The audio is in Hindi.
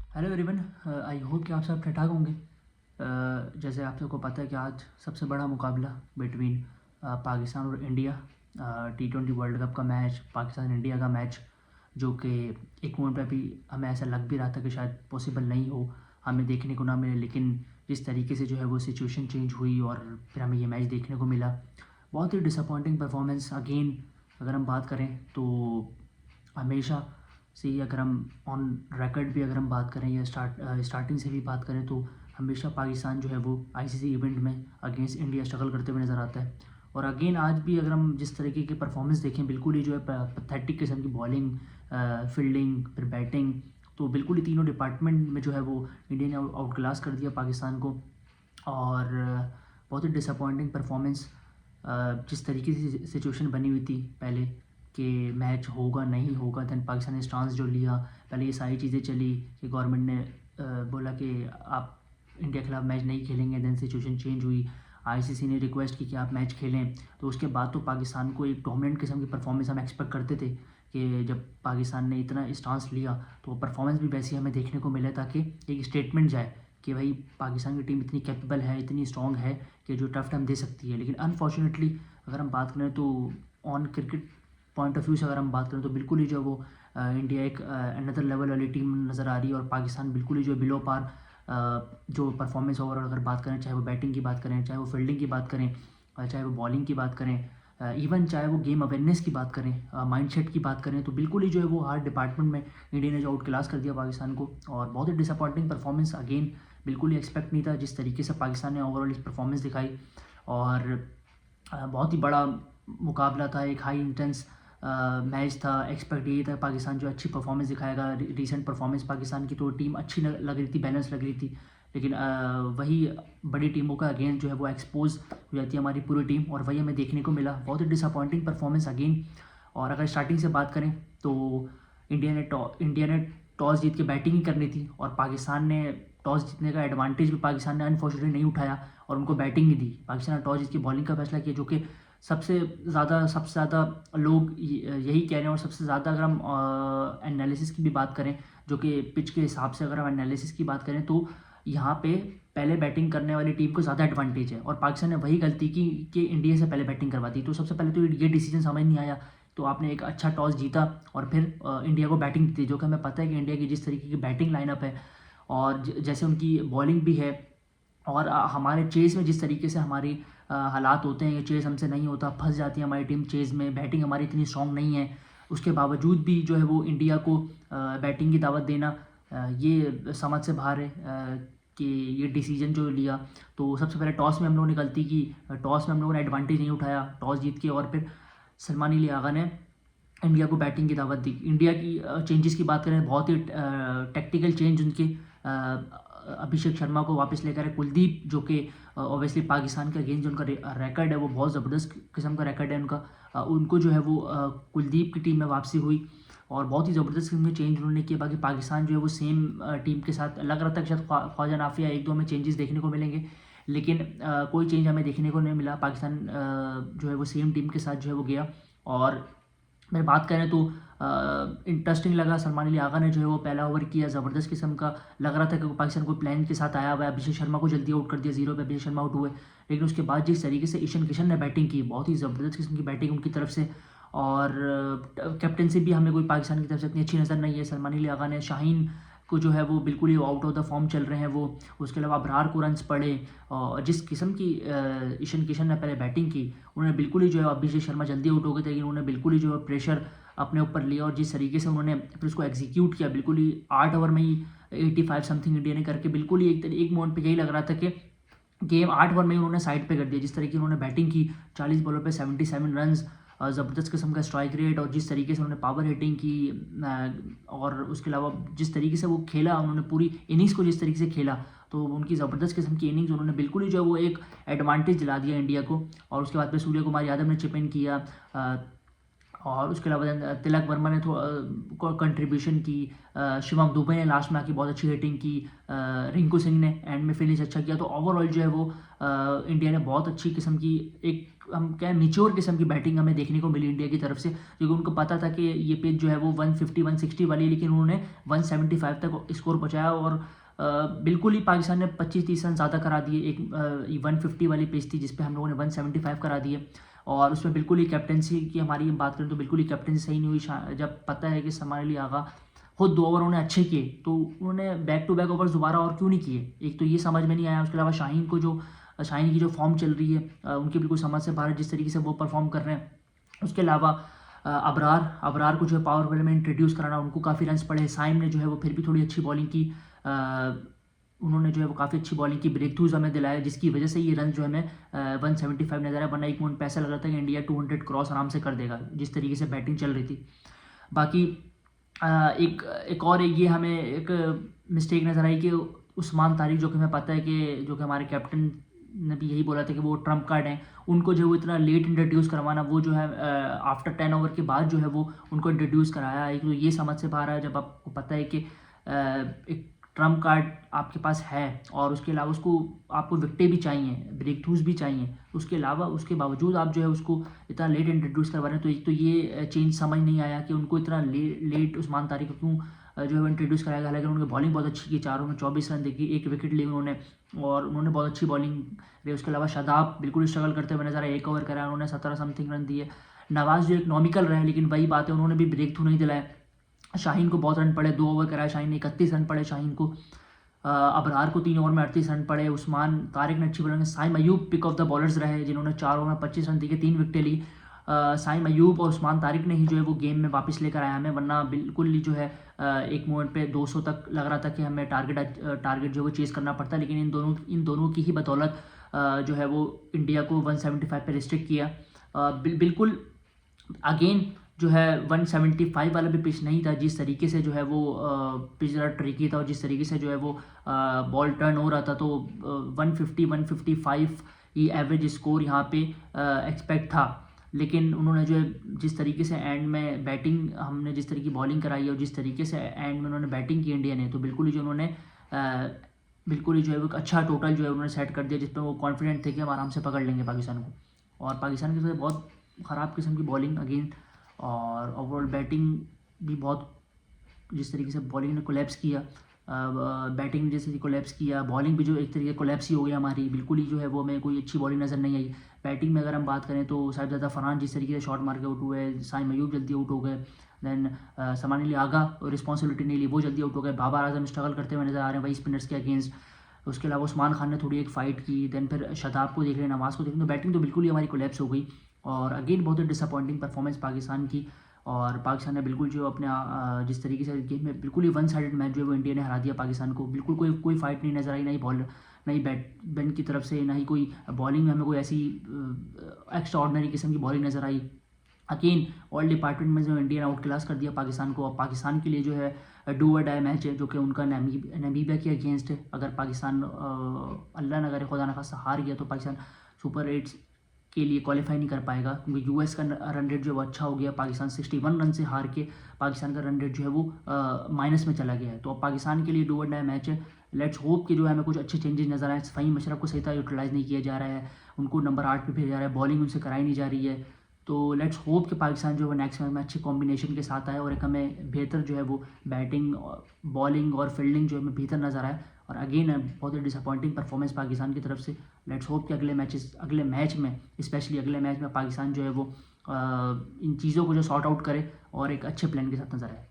Hello everyone. आई होप कि आप सब ठीक ठाक होंगे। जैसे आप सबको पता है कि आज सबसे बड़ा मुकाबला बिटवीन पाकिस्तान और इंडिया, T20 वर्ल्ड कप का मैच, पाकिस्तान इंडिया का मैच, जो कि एक मोमेंट पे अभी हमें ऐसा लग भी रहा था कि शायद पॉसिबल नहीं हो, हमें देखने को ना मिले, लेकिन जिस तरीके से जो है वो सिचुएशन चेंज हुई और फिर हमें ये मैच देखने को मिला। बहुत ही डिसअपॉइंटिंग परफॉर्मेंस अगेन। अगर हम बात करें तो हमेशा से ही, अगर हम ऑन रिकॉर्ड भी अगर हम बात करें या स्टार्टिंग से भी बात करें, तो हमेशा पाकिस्तान जो है वो आईसीसी इवेंट में अगेंस्ट इंडिया स्ट्रगल करते हुए नज़र आता है। और अगेन आज भी अगर हम जिस तरीके की परफॉर्मेंस देखें, बिल्कुल ही जो है पैथेटिक किस्म की बॉलिंग, फील्डिंग, फिर बैटिंग, तो बिल्कुल ही तीनों डिपार्टमेंट में जो है वो इंडिया ने आउट क्लास कर दिया पाकिस्तान को। और बहुत ही डिसअपॉइंटिंग परफॉर्मेंस। जिस तरीके से सिचुएशन बनी हुई थी पहले कि मैच होगा नहीं होगा, देन पाकिस्तान ने स्टांस जो लिया, पहले ये सारी चीज़ें चली कि गवर्नमेंट ने बोला कि आप इंडिया के खिलाफ मैच नहीं खेलेंगे, देन सिचुएशन चेंज हुई, आईसीसी ने रिक्वेस्ट की कि आप मैच खेलें। तो उसके बाद तो पाकिस्तान को एक डोमिनेंट किस्म की परफॉर्मेंस हम एक्सपेक्ट करते थे कि जब पाकिस्तान ने इतना स्टांस लिया तो परफॉर्मेंस भी वैसी हमें देखने को मिले, ताकि एक स्टेटमेंट जाए कि भाई पाकिस्तान की टीम इतनी कैपेबल है, इतनी स्ट्रॉन्ग है कि जो टफ टाइम दे सकती है। लेकिन अनफॉर्चुनेटली अगर हम बात करें तो on cricket point of view से अगर हम बात करें तो बिल्कुल ही जो वो इंडिया एक अनदर लेवल वाली टीम नज़र आ रही है, और पाकिस्तान बिल्कुल ही जो बिलो पार जो परफॉर्मेंस ओवरऑल अगर बात करें, चाहे वो बैटिंग की बात करें, चाहे वो फील्डिंग की बात करें, चाहे वो बॉलिंग की बात करें, इवन चाहे वो गेम अवेयरनेस की बात करें, माइंडसेट की बात करें, तो बिल्कुल ही जो है वो हर डिपार्टमेंट में इंडिया ने जो आउट क्लास कर दिया पाकिस्तान को। और बहुत ही डिसअपॉइंटिंग परफॉर्मेंस अगेन, बिल्कुल ही एक्सपेक्ट नहीं था जिस तरीके से पाकिस्तान ने ओवरऑल इस परफॉर्मेंस दिखाई। और बहुत ही बड़ा मुकाबला था, एक हाई इंटेंस मैच था। एक्सपेक्ट यही था पाकिस्तान जो अच्छी परफॉर्मेंस दिखाएगा, रीसेंट परफॉर्मेंस पाकिस्तान की तो टीम अच्छी लग रही थी, बैलेंस लग रही थी। लेकिन वही बड़ी टीमों का अगेन जो है वो एक्सपोज हो जाती है हमारी पूरी टीम, और वही हमें देखने को मिला। बहुत ही डिसअपॉइंटिंग परफॉर्मेंस अगेन। और अगर स्टार्टिंग से बात करें तो इंडिया ने टॉस जीत के बैटिंग ही करनी थी, और पाकिस्तान ने टॉस जीतने का एडवांटेज भी पाकिस्तान ने अनफॉर्चुनेटली नहीं उठाया और उनको बैटिंग ही दी। पाकिस्तान ने टॉस जीत के बॉलिंग का फैसला किया, जो कि सबसे ज़्यादा लोग यही कह रहे हैं। और सबसे ज़्यादा अगर हम एनालिसिस की भी बात करें, जो कि पिच के हिसाब से अगर हम एनालिसिस की बात करें, तो यहाँ पे पहले बैटिंग करने वाली टीम को ज़्यादा एडवांटेज है, और पाकिस्तान ने वही गलती की कि इंडिया से पहले बैटिंग करवा दी। तो सबसे पहले तो ये डिसीजन समझ नहीं आया। तो आपने एक अच्छा टॉस जीता और फिर इंडिया को बैटिंग दी, जो कि हमें पता है कि इंडिया की जिस तरीके की बैटिंग लाइनअप है और जैसे उनकी बॉलिंग भी है, और हमारे चेज़ में जिस तरीके से हमारी हालात होते हैं, ये चेज़ हमसे नहीं होता, फंस जाती है हमारी टीम चेज़ में, बैटिंग हमारी इतनी स्ट्रॉन्ग नहीं है, उसके बावजूद भी जो है वो इंडिया को बैटिंग की दावत देना ये समझ से बाहर है। कि ये डिसीजन जो लिया, तो सबसे पहले टॉस में हम लोगों ने गलती की। टॉस में हम लोगों ने एडवांटेज नहीं उठाया, टॉस जीत के, और फिर सलमान अली आगा ने इंडिया को बैटिंग की दावत दी। इंडिया की चेंजेस की बात करें, बहुत ही टेक्टिकल चेंज उनके, अभिषेक शर्मा को वापस लेकर है, कुलदीप जो कि ऑब्वियसली पाकिस्तान के अगेंस्ट जो उनका रिकॉर्ड है वो बहुत ज़बरदस्त किस्म का रिकॉर्ड है उनका, उनको जो है वो कुलदीप की टीम में वापसी हुई, और बहुत ही ज़बरदस्त किस्म के चेंज उन्होंने किए। बाकी पाकिस्तान जो है वो सेम टीम के साथ, लग रहा था कि शायद ख्वाजा नाफिया एक दो में चेंजेस देखने को मिलेंगे, लेकिन कोई चेंज हमें देखने को नहीं मिला। पाकिस्तान जो है वो सेम टीम के साथ जो है वो गया। और मैं बात करें तो इंटरेस्टिंग लगा, सलमान अली आगा ने जो है वो पहला ओवर किया, ज़बरदस्त किस्म का लग रहा था कि पाकिस्तान को प्लान के साथ आया हुआ है। अभिषेक शर्मा को जल्दी आउट कर दिया, 0 पे अभिषेक शर्मा आउट हुए। लेकिन उसके बाद जिस तरीके से ईशान किशन ने बैटिंग की, बहुत ही ज़बरदस्त किस्म की बैटिंग उनकी तरफ से। और कैप्टनशिप भी हमें कोई पाकिस्तान की तरफ से इतनी अच्छी नज़र नहीं है। सलमान अली आगा ने शाहीन को जो है वो बिल्कुल ही आउट ऑफ द फॉर्म चल रहे हैं वो, उसके अलावा अबरार को रन्स पड़े, और जिस किस्म की ईशान किशन ने पहले बैटिंग की, उन्होंने बिल्कुल ही जो है, अभिषेक शर्मा जल्दी आउट हो गए थे, लेकिन उन्होंने बिल्कुल ही जो है प्रेशर अपने ऊपर लिया, और जिस तरीके से उन्होंने फिर उसको एग्जीक्यूट किया, बिल्कुल ही 8 ओवर में ही 85 समथिंग इंडिया ने करके, बिल्कुल ही एक मोमेंट पे यही लग रहा था कि गेम 8 ओवर में ही उन्होंने साइड पे कर दिया। जिस तरीके उन्होंने बैटिंग की, 40 बॉलों पे 77 रन्स, ज़बरदस्त किस्म का स्ट्राइक रेट, और जिस तरीके से उन्होंने पावर हिटिंग की, और उसके अलावा जिस तरीके से वो खेला, उन्होंने पूरी इनिंग्स को जिस तरीके से खेला, तो उनकी ज़बरदस्त किस्म की इनिंग्स, उन्होंने बिल्कुल ही जो है वो एक एडवांटेज दिला दिया इंडिया को। और उसके बाद फिर सूर्य कुमार यादव ने चिप इन किया, और उसके अलावा तिलक वर्मा ने थोड़ा कंट्रीब्यूशन की, शिवम दुबे ने लास्ट में आके बहुत अच्छी हिटिंग की, रिंकू सिंह ने एंड में फिनिश अच्छा किया। तो ओवरऑल जो है वो इंडिया ने बहुत अच्छी किस्म की, एक हम क्या मेच्योर किस्म की बैटिंग हमें देखने को मिली इंडिया की तरफ से, क्योंकि उनको पता था कि ये पिच जो है वो 150 160 वाली है, लेकिन उन्होंने 175 तक स्कोर पहुँचाया। और बिल्कुल ही पाकिस्तान ने 25-30 रन ज़्यादा करा दिए। एक 150 वाली पिच थी जिसपे हम लोगों ने 175 करा दिए, और उसमें बिल्कुल ही कैप्टनसी की हमारी बात करें तो बिल्कुल ही कैप्टनसी सही नहीं हुई। जब पता है कि समार अली आगा खुद 2 ओवर उन्होंने अच्छे किए, तो उन्होंने बैक टू बैक ओवर्स दोबारा और क्यों नहीं किए, एक तो ये समझ में नहीं आया। उसके अलावा शाहीन की जो फॉर्म चल रही है उनकी बिल्कुल समझ से बाहर, जिस तरीके से वो परफॉर्म कर रहे हैं। उसके अलावा अबरार को जो है पावर प्ले में इंट्रोड्यूस कराना, उनको काफ़ी रन्स पड़े। साइम ने जो है वो फिर भी थोड़ी अच्छी बॉलिंग की, उन्होंने जो है वो काफ़ी अच्छी बॉलिंग की, ब्रेक थ्रूज हमें दिलाया, जिसकी वजह से ये रन जो है हमें 175 नजर आया। वरना एक मोमेंट पे ऐसा लग रहा था कि इंडिया 200 क्रॉस आराम से कर देगा, जिस तरीके से बैटिंग चल रही थी। बाकी एक और ये हमें एक मिस्टेक नज़र आई कि उस्मान तारिक, जो कि हमें पता है कि जो कि हमारे कैप्टन ने भी यही बोला था कि वो ट्रम्प कार्ड हैं, उनको जो है वो इतना लेट इंट्रोड्यूस करवाना, वो जो है आफ्टर 10 ओवर के बाद जो है वो उनको इंट्रोड्यूस कराया। एक तो ये समझ से बाहर है, जब आपको पता है कि एक ट्रम्प कार्ड आपके पास है और उसके अलावा उसको आपको विकेटें भी चाहिए, ब्रेक थ्रूज भी चाहिए, उसके अलावा उसके बावजूद आप जो है उसको इतना लेट इंट्रोड्यूस करवा रहे हैं। तो एक तो ये चेंज समझ नहीं आया कि उनको इतना लेट उस्मान तारिक को क्यों जो है वो इंट्रोड्यूस कराया गया। हालांकि उन्होंने बॉलिंग बहुत अच्छी की, चारों में 24 रन देखी, 1 विकेट ली उन्होंने, और उन्होंने बहुत अच्छी बॉलिंग रही। उसके अलावा शादाब बिल्कुल स्ट्रगल करते हुए नजर आए, 1 ओवर कराया उन्होंने, 17 समथिंग रन दिए। नवाज जो इकोनॉमिकल रहे, लेकिन वही बात है, उन्होंने भी ब्रेक थ्रू नहीं दिलाया। शाहीन को बहुत रन पड़े, 2 ओवर कराया शाहीन ने, 31 रन पड़े शाहीन को। अबरार को 3 ओवर में 38 रन पड़े। उस्मान तारिक ने अच्छी bowling, Saim Ayub pick of the bowlers रहे, जिन्होंने 4 ओवर में 25 रन दिए, 3 विकेटें ली। साइम अयूब और उस्मान तारिक ने ही जो है वो गेम में वापस लेकर आया हमें, वरना बिल्कुल ही जो है एक मोमेंट पे 200 तक लग रहा था कि हमें टारगेट जो है वो चेज़ करना पड़ता, लेकिन इन दोनों की ही बदौलत जो है वो इंडिया को 175 पे रिस्ट्रिक्ट किया। बिल्कुल अगेन जो है 175 वाला भी पिच नहीं था, जिस तरीके से जो है वो पिच ज़रा ट्रिकी था, और जिस तरीके से जो है वो बॉल टर्न हो रहा था, तो 150-155 ये एवरेज स्कोर यहाँ पे एक्सपेक्ट था। लेकिन उन्होंने जो है जिस तरीके से एंड में बैटिंग, हमने जिस तरीके की बॉलिंग कराई है और जिस तरीके से एंड में उन्होंने बैटिंग की इंडिया ने, तो बिल्कुल ही जो उन्होंने बिल्कुल ही जो है वो एक अच्छा टोटल जो है उन्होंने सेट कर दिया, जिस पर वो कॉन्फिडेंट थे कि हम आराम से पकड़ लेंगे पाकिस्तान को। और पाकिस्तान की तरफ से बहुत ख़राब किस्म की बॉलिंग अगेन, और ओवरऑल बैटिंग भी बहुत, जिस तरीके से बॉलिंग ने कोलैप्स किया, बैटिंग ने जैसे कोलैप्स किया, बॉलिंग भी जो एक तरीके कोलैप्स ही हो गई हमारी, बिल्कुल ही जो है वो हमें कोई अच्छी बॉलिंग नज़र नहीं आई। बैटिंग में अगर हम बात करें तो साहिबजादा फरहान जिस तरीके से शॉट मार के आउट हुए, साइम अयूब जल्दी आउट हो गए, देन समान अली आगा रिस्पॉन्सिबिलिटी नहीं ली, वो जल्दी आउट हो गए। बाबर आजम स्ट्रगल करते हुए नजर आ रहे हैं वही स्पिनर्स के अगेंस्ट। उसके अलावा उस्मान खान ने थोड़ी एक फाइट की, देन फिर शताब को देख रहे हैं, नवाज़ को देख रहे हैं, तो बैटिंग तो बिल्कुल ही हमारी कोलैप्स हो गई। और अगेन बहुत ही डिसअपॉइंटिंग परफॉर्मेंस पाकिस्तान की, और पाकिस्तान ने बिल्कुल जो अपने जिस तरीके से गेम में बिल्कुल ही वन साइडेड मैच जो है वो इंडिया ने हरा दिया पाकिस्तान को। बिल्कुल कोई फाइट नहीं नजर आई, नहीं बॉल, नहीं बैट्समैन की तरफ से, ना ही कोई बॉलिंग में हमें कोई ऐसी एक्स्ट्रा ऑर्डिनरी किस्म की बॉलिंग नजर आई। अगेन ऑल डिपार्टमेंट में जो इंडिया ने आउट क्लास कर दिया पाकिस्तान को। और पाकिस्तान के लिए जो है डू और डाई मैच है, जो कि उनका नामीबिया के अगेंस्ट है। अगर पाकिस्तान अल्लाह न करे खुदा न खास्ता हार गया, तो पाकिस्तान सुपर 8 के लिए क्वालिफाई नहीं कर पाएगा, क्योंकि यूएस का रन रेट जो है वो अच्छा हो गया। पाकिस्तान 61 रन से हार के, पाकिस्तान का रन रेट जो है वो माइनस में चला गया है। तो अब पाकिस्तान के लिए डू और डाई मैच है। लेट्स होप कि जो है हमें कुछ अच्छे चेंजेस नजर आए। फ़हीम अशरफ को सही तरह यूटिलाइज़ नहीं किया जा रहा है, उनको नंबर 8 पे भेजा जा रहा है, बॉलिंग उनसे कराई नहीं जा रही है। तो लेट्स होप कि पाकिस्तान जो है नेक्स्ट मैच में अच्छे कॉम्बिनेशन के साथ आए, और एक हमें बेहतर जो है वो बैटिंग, बॉलिंग और फील्डिंग जो है हमें बेहतर नजर आए। और अगेन बहुत ही डिसअपॉइंटिंग परफॉर्मेंस पाकिस्तान की तरफ से। लेट्स होप कि अगले मैच में, स्पेशली अगले मैच में पाकिस्तान जो है वो इन चीज़ों को जो सॉर्ट आउट करे और एक अच्छे प्लान के साथ नजर आए।